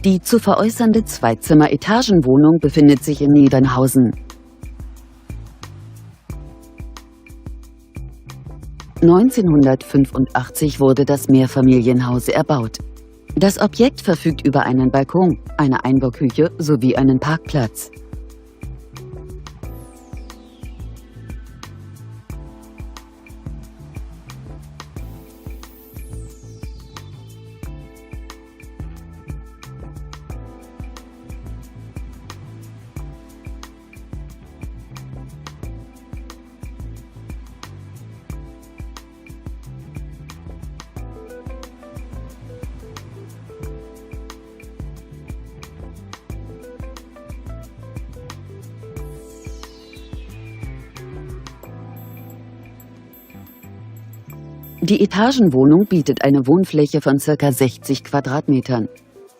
Die zu veräußernde Zweizimmer-Etagenwohnung befindet sich in Niedernhausen. 1985 wurde das Mehrfamilienhaus erbaut. Das Objekt verfügt über einen Balkon, eine Einbauküche sowie einen Parkplatz. Die Etagenwohnung bietet eine Wohnfläche von ca. 60 Quadratmetern.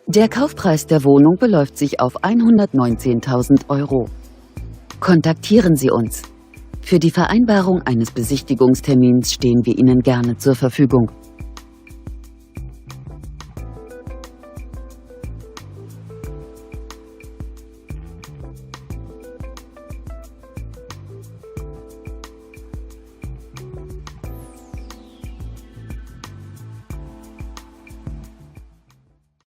Der Kaufpreis der Wohnung beläuft sich auf 119.000 €. Kontaktieren Sie uns. Für die Vereinbarung eines Besichtigungstermins stehen wir Ihnen gerne zur Verfügung.